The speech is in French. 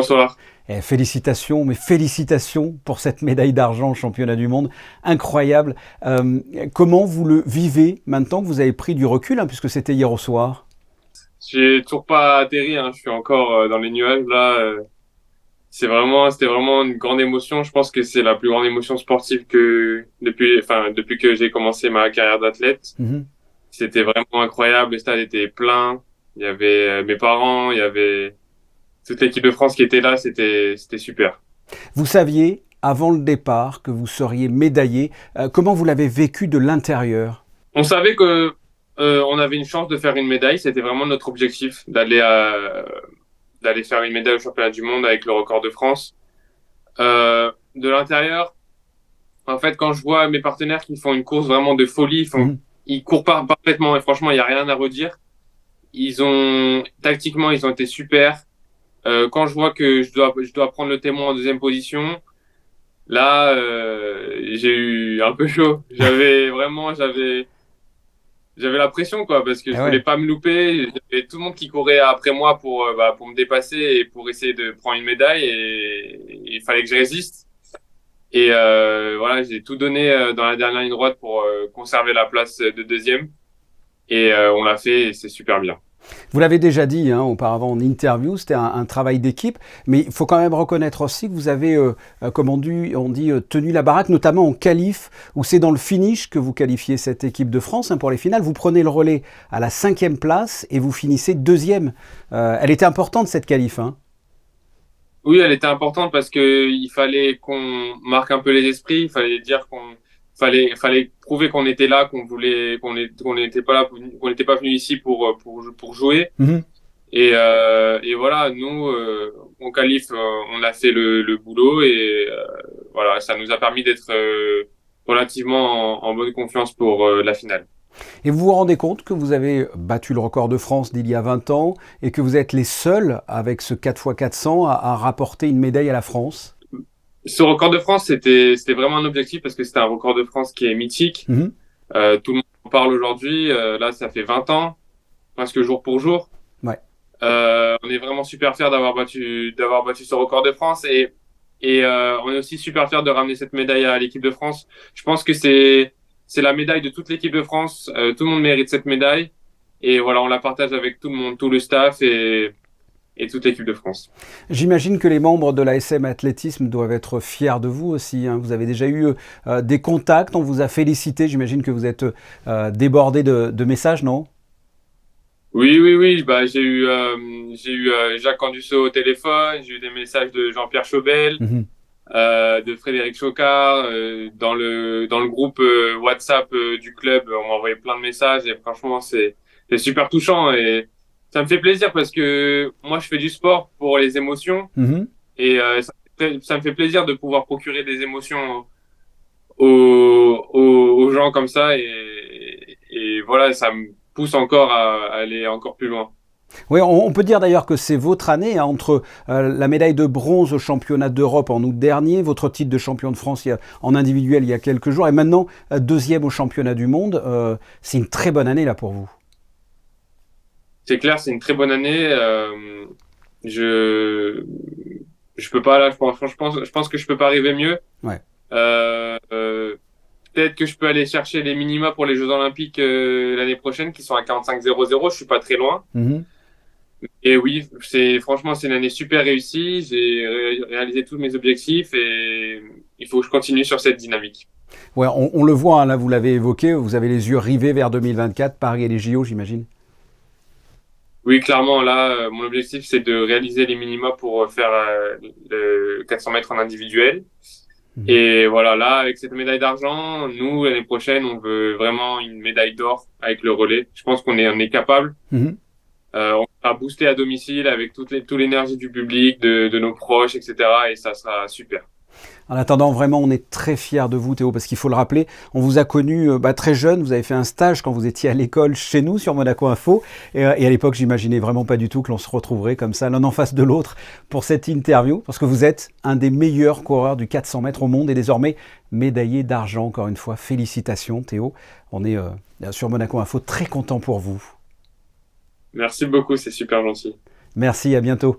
Bonsoir. Félicitations, mais félicitations pour cette médaille d'argent au championnat du monde. Incroyable. Comment vous le vivez maintenant que vous avez pris du recul, puisque c'était hier au soir? J'ai toujours pas atterri, hein. Je suis encore dans les nuages là. C'était vraiment une grande émotion. Je pense que c'est la plus grande émotion sportive que depuis que j'ai commencé ma carrière d'athlète. Mhm. C'était vraiment incroyable. Le stade était plein. Il y avait mes parents, il y avait toute l'équipe de France qui était là. C'était super. Vous saviez, avant le départ, que vous seriez médaillé. Comment vous l'avez vécu de l'intérieur? On savait que on avait une chance de faire une médaille. C'était vraiment notre objectif d'aller faire une médaille au championnat du monde avec le record de France. De l'intérieur, en fait, quand je vois mes partenaires qui font une course vraiment de folie, Mhm. ils courent parfaitement et franchement, il n'y a rien à redire. Tactiquement, ils ont été super. Quand je vois que je dois prendre le témoin en deuxième position, là, j'ai eu un peu chaud. J'avais la pression, quoi, parce que Eh je voulais ouais. pas me louper. J'avais tout le monde qui courait après moi pour me dépasser et pour essayer de prendre une médaille et il fallait que je résiste. Et voilà, j'ai tout donné dans la dernière ligne droite pour conserver la place de deuxième. Et on l'a fait et c'est super bien. Vous l'avez déjà dit auparavant en interview, c'était un travail d'équipe, mais il faut quand même reconnaître aussi que vous avez, comme on dit tenu la baraque, notamment en qualif, où c'est dans le finish que vous qualifiez cette équipe de France pour les finales. Vous prenez le relais à la 5e place et vous finissez deuxième. Elle était importante cette qualif. Oui, elle était importante parce que il fallait qu'on marque un peu les esprits. Il fallait dire fallait prouver qu'on était là, qu'on n'était pas là, qu'on n'était pas venu ici pour jouer. Mhm. Et voilà, nous, on qualifie, on a fait le boulot et voilà, ça nous a permis d'être relativement en bonne confiance pour la finale. Et vous vous rendez compte que vous avez battu le record de France d'il y a 20 ans et que vous êtes les seuls avec ce 4x400 à rapporter une médaille à la France? Ce record de France, c'était vraiment un objectif parce que c'était un record de France qui est mythique. Mhm. Tout le monde en parle aujourd'hui. Là, ça fait 20 ans, presque jour pour jour. Ouais. On est vraiment super fiers d'avoir battu ce record de France et on est aussi super fiers de ramener cette médaille à l'équipe de France. Je pense que c'est la médaille de toute l'équipe de France. Tout le monde mérite cette médaille et voilà, on la partage avec tout le monde, tout le staff et toute l'équipe de France. J'imagine que les membres de l'ASM Athlétisme doivent être fiers de vous aussi. Vous avez déjà eu des contacts, on vous a félicité. J'imagine que vous êtes débordé de messages, non? Oui. Bah, j'ai eu Jacques Candusso au téléphone. J'ai eu des messages de Jean-Pierre Chauvel, Mhm. de Frédéric Chocard, dans le groupe WhatsApp du club. On m'a envoyé plein de messages et franchement, c'est super touchant et ça me fait plaisir parce que moi, je fais du sport pour les émotions Mhm. et ça me fait plaisir de pouvoir procurer des émotions aux gens comme ça et voilà, ça me pousse encore à aller encore plus loin. Oui, on peut dire d'ailleurs que c'est votre année entre la médaille de bronze au championnat d'Europe en août dernier, votre titre de champion de France en individuel il y a quelques jours, et maintenant deuxième au championnat du monde. C'est une très bonne année là pour vous. C'est clair, c'est une très bonne année. Je je peux pas là, je pense que je peux pas arriver mieux. Ouais. Euh, euh, Peut-être que je peux aller chercher les minima pour les Jeux Olympiques l'année prochaine qui sont à 45,00. Je suis pas très loin. Mhm. Et oui, c'est une année super réussie. J'ai réalisé tous mes objectifs et il faut que je continue sur cette dynamique. Ouais, on le voit, là vous l'avez évoqué, vous avez les yeux rivés vers 2024, Paris et les JO, j'imagine. Oui, clairement, là, mon objectif, c'est de réaliser les minima pour faire le 400 mètres en individuel. Mhm. Et voilà, là, avec cette médaille d'argent, nous, l'année prochaine, on veut vraiment une médaille d'or avec le relais. Je pense on est capable. Mhm. On va booster à domicile avec toute l'énergie du public, de nos proches, etc. Et ça sera super. En attendant, vraiment, on est très fiers de vous, Théo, parce qu'il faut le rappeler, on vous a connu très jeune, vous avez fait un stage quand vous étiez à l'école chez nous sur Monaco Info, et à l'époque, j'imaginais vraiment pas du tout que l'on se retrouverait comme ça, l'un en face de l'autre, pour cette interview, parce que vous êtes un des meilleurs coureurs du 400 mètres au monde, et désormais médaillé d'argent, encore une fois. Félicitations, Théo. On est sur Monaco Info très content pour vous. Merci beaucoup, c'est super gentil. Merci, à bientôt.